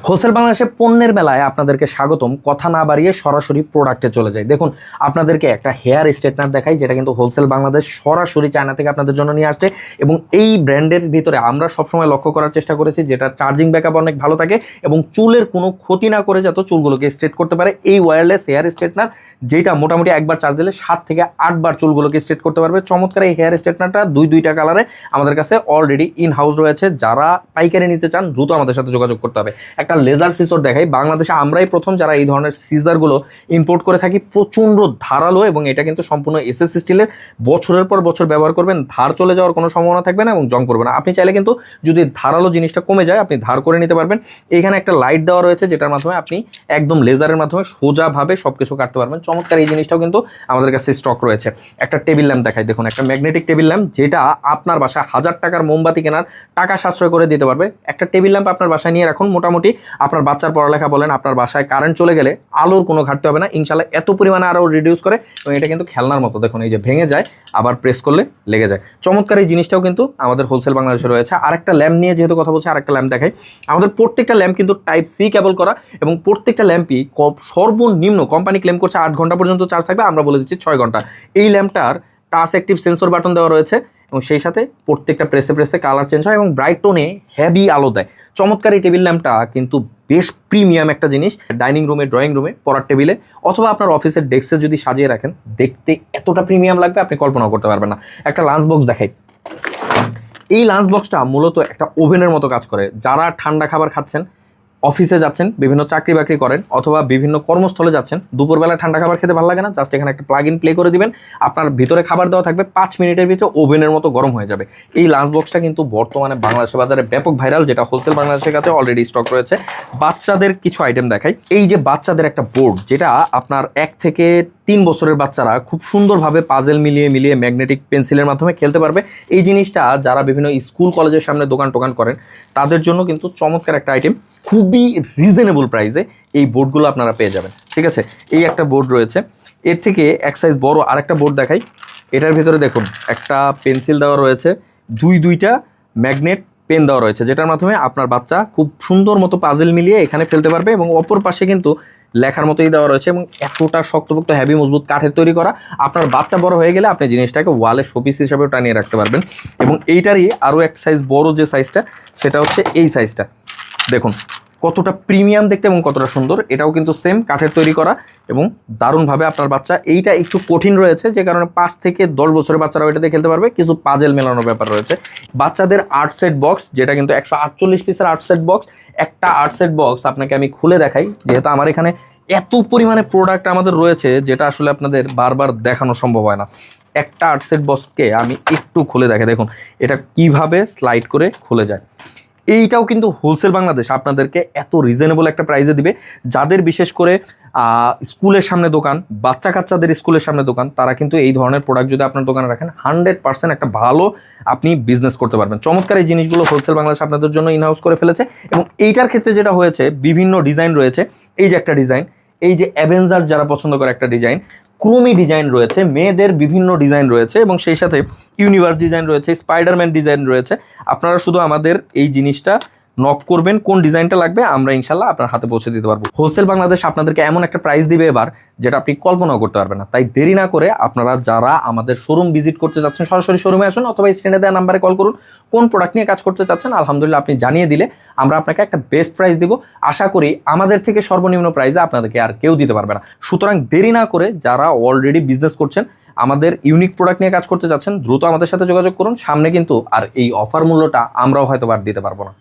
Wholesale বাংলাদেশে পণ্যের মেলায় আপনাদেরকে স্বাগতম। কথা না বাড়িয়ে সরাসরি প্রোডাক্টে চলে যায়। দেখুন, আপনাদেরকে একটা হেয়ার স্ট্রেটনার দেখাই, যেটা কিন্তু হোলসেল বাংলাদেশ সরাসরি চায়না থেকে আপনাদের জন্য নিয়ে আসছে। এবং এই ব্র্যান্ডের ভিতরে আমরা সবসময় লক্ষ্য করার চেষ্টা করেছি যেটা চার্জিং ব্যাকআপ অনেক ভালো থাকে এবং চুলের কোনো ক্ষতি না করে যাতে চুলগুলোকে স্ট্রেট করতে পারে। এই ওয়্যারলেস হেয়ার স্ট্রেটনার যেটা মোটামুটি একবার চার্জ দিলে 7 থেকে 8 বার চুলগুলোকে স্ট্রেট করতে পারবে। চমৎকার এই হেয়ার স্ট্রেটনারটা দুইটা কালারে আমাদের কাছে অলরেডি ইন হাউস রয়েছে। যারা পাইকারি নিতে চান দ্রুত আমাদের সাথে যোগাযোগ করতে হবে। একটা লেজার সিসর দেখাই, বাংলাদেশে আমরাই প্রথম যারা এই ধরনের সিজারগুলো ইম্পোর্ট করে থাকি। প্রচণ্ড ধারালো এবং এটা কিন্তু সম্পূর্ণ এসএস স্টিলের। বছরের পর বছর ব্যবহার করবেন, ধার চলে যাওয়ার কোনো সম্ভাবনা থাকবে না এবং জং পড়বে না। আপনি চাইলে কিন্তু যদি ধারালো জিনিসটা কমে যায় আপনি ধার করে নিতে পারবেন। এখানে একটা লাইট দেওয়া রয়েছে যেটার মাধ্যমে আপনি একদম লেজারের মাধ্যমে সোজাভাবে সব কিছু কাটতে পারবেন। চমৎকার এই জিনিসটাও কিন্তু আমাদের কাছে স্টক রয়েছে। একটা টেবিল ল্যাম্প দেখাই, দেখুন একটা ম্যাগনেটিক টেবিল ল্যাম্প যেটা আপনার বাসায় 1000 টাকার মোমবাতি কেনার টাকা সাশ্রয় করে দিতে পারবে। একটা টেবিল ল্যাম্প আপনার বাসায় নিয়ে রাখুন, মোটামুটি আপনার বাচ্চার পড়ালেখা বলেন, আপনার বাসায় কারেন্ট চলে গেলে আলোর কোনো ঘাটতি হবে না ইনশাল্লাহ। এত পরিমাণে আরও রিডিউস করে এবং এটা কিন্তু খেলনার মতো, দেখুন এই যে ভেঙে যায় আবার প্রেস করলে লেগে যায়। চমৎকার এই জিনিসটাও কিন্তু আমাদের হোলসেল বাংলাদেশে রয়েছে। আরেকটা ল্যাম্প নিয়ে যেহেতু কথা বলছি, আরেকটা ল্যাম্প দেখাই। আমাদের প্রত্যেকটা ল্যাম্প কিন্তু টাইপ সি কেবল করা এবং প্রত্যেকটা ল্যাম্পই সর্বনিম্ন কোম্পানি ক্লেম করছে 8 ঘন্টা পর্যন্ত চার্জ থাকবে, আমরা বলে দিচ্ছি 6 ঘন্টা। এই ল্যাম্পটার টাচ অ্যাক্টিভ সেন্সর বাটন দেওয়া রয়েছে এবং সেই সাথে প্রত্যেকটা প্রেসে প্রেসে কালার চেঞ্জ হয় এবং ব্রাইট টোনে হেভি আলো দেয়। চমৎকার এই টেবিল ল্যাম্পটা কিন্তু বেশ প্রিমিয়াম একটা জিনিস। ডাইনিং রুমে, ড্রয়িং রুমে, পড়ার টেবিলে অথবা আপনার অফিসের ডেস্কে যদি সাজিয়ে রাখেন দেখতে এতটা প্রিমিয়াম লাগবে আপনি কল্পনাও করতে পারবেন না। একটা লাঞ্চ বক্স দেখাই। এই লাঞ্চ বক্সটা মূলত একটা ওভেনের মতো কাজ করে। যারা ঠান্ডা খাবার খাচ্ছেন, অফিসে যাচ্ছেন, বিভিন্ন চাকরি বাকরি করেন অথবা বিভিন্ন কর্মস্থলে যাচ্ছেন, দুপুরবেলা ঠান্ডা খাবার খেতে ভালো লাগে না, জাস্ট এখানে একটা প্লাগ ইন প্লে করে দিবেন, আপনার ভিতরে খাবার দেওয়া থাকবে, 5 মিনিটের ভিতরে ওভেনের মতো গরম হয়ে যাবে। এই লাঞ্চ বক্সটা কিন্তু বর্তমানে বাংলাদেশের বাজারে ব্যাপক ভাইরাল, যেটা হোলসেল বাংলাদেশের কাছে অলরেডি স্টক রয়েছে। বাচ্চাদের কিছু আইটেম দেখাই। এই যে বাচ্চাদের একটা বোর্ড, যেটা আপনার 1 থেকে 3 বছরের বাচ্চারা খুব সুন্দরভাবে পাজেল মিলিয়ে মিলিয়ে ম্যাগনেটিক পেন্সিলের মাধ্যমে খেলতে পারবে। এই জিনিসটা যারা বিভিন্ন স্কুল কলেজের সামনে দোকান টোকান করেন তাদের জন্য কিন্তু চমৎকার একটা আইটেম। খুবই রিজনেবল প্রাইসে এই বোর্ডগুলো আপনারা পেয়ে যাবেন। ঠিক আছে, এই একটা বোর্ড রয়েছে। এর থেকে এক সাইজ বড় আরেকটা বোর্ড দেখাই। এটার ভিতরে দেখুন একটা পেন্সিল দেওয়া রয়েছে, দুইটা ম্যাগনেট পেন দেওয়া রয়েছে, যেটার মাধ্যমে আপনার বাচ্চা খুব সুন্দর মতো পাজেল মিলিয়ে এখানে ফেলতে পারবে। এবং অপর পাশে কিন্তু লেখার মতোই দেওয়া রয়েছে এবং এতটা শক্তপোক্ত হেভি মজবুত কাঠের তৈরি করা। আপনার বাচ্চা বড় হয়ে গেলে আপনি জিনিসটাকে ওয়ালে শোপিস হিসাবেও টানিয়ে রাখতে পারবেন। এবং এইটারই আরও এক সাইজ বড় যে সাইজটা, সেটা হচ্ছে এই সাইজটা। দেখুন কতটা প্রিমিয়াম দেখতে এবং কতটা সুন্দর। এটাও কিন্তু সেম কাঠের তৈরি করা এবং দারুণভাবে আপনার বাচ্চা, এইটা একটু কঠিন রয়েছে যে কারণে 5 থেকে 10 বছরের বাচ্চারা ওইটাতে খেলতে পারবে। কিছু পাজেল মেলানোর ব্যাপার রয়েছে। বাচ্চাদের 8 সেট বক্স, যেটা কিন্তু 148 পিসের 8 সেট বক্স। একটা 8 সেট বক্স আপনাকে আমি খুলে দেখাই, যেহেতু আমার এখানে এত পরিমাণে প্রোডাক্ট আমাদের রয়েছে যেটা আসলে আপনাদের বারবার দেখানো সম্ভব হয় না। একটা 8 সেট বক্সকে আমি একটু খুলে দেখাই। দেখুন এটা কিভাবে স্লাইড করে খুলে যায়। এইটাও কিন্তু হোলসেল বাংলাদেশ আপনাদেরকে এত রিজনেবল একটা প্রাইসে দিবে। যাদের বিশেষ করে স্কুলের সামনে দোকান, বাচ্চা কাচ্চাদের স্কুলের সামনে দোকান, তারা কিন্তু এই ধরনের প্রোডাক্ট যদি আপনার দোকানে রাখেন 100% একটা ভালো আপনি বিজনেস করতে পারবেন। চমৎকার এই জিনিসগুলো হোলসেল বাংলাদেশ আপনাদের জন্য ইনহাউস করে ফেলেছে। এবং এইটার ক্ষেত্রে যেটা হয়েছে, বিভিন্ন ডিজাইন রয়েছে। এই যে একটা ডিজাইন, এই যে অ্যাভেঞ্জার যারা পছন্দ করে একটা ডিজাইন, ক্রোমি ডিজাইন রয়েছে, মেয়েদের বিভিন্ন ডিজাইন রয়েছে এবং সেই সাথে ইউনিভার্স ডিজাইন রয়েছে, স্পাইডারম্যান ডিজাইন রয়েছে। আপনারা শুধু আমাদের এই জিনিসটা নক করবেন, কোন ডিজাইনটা লাগবে, আমরা ইনশাল্লাহ আপনার হাতে পৌঁছে দিতে পারবো। হোলসেল বাংলাদেশ আপনাদেরকে এমন একটা প্রাইস দিবে এবার যেটা আপনি কল্পনাও করতে পারবেন না। তাই দেরি না করে আপনারা যারা আমাদের শোরুম ভিজিট করতে যাচ্ছেন সরাসরি শোরুমে আসুন অথবা স্ক্রিনে দেওয়া নাম্বারে কল করুন। কোন প্রোডাক্ট নিয়ে কাজ করতে চাচ্ছেন আলহামদুলিল্লাহ আপনি জানিয়ে দিলে আমরা আপনাকে একটা বেস্ট প্রাইস দিব। আশা করি আমাদের থেকে সর্বনিম্ন প্রাইসে আপনাদেরকে আর কেউ দিতে পারবে না। সুতরাং দেরি না করে যারা অলরেডি বিজনেস করছেন, আমাদের ইউনিক প্রোডাক্ট নিয়ে কাজ করতে চাচ্ছেন, দ্রুত আমাদের সাথে যোগাযোগ করুন। সামনে কিন্তু আর এই অফার মূল্যটা আমরাও হয়তো আর দিতে পারবো না।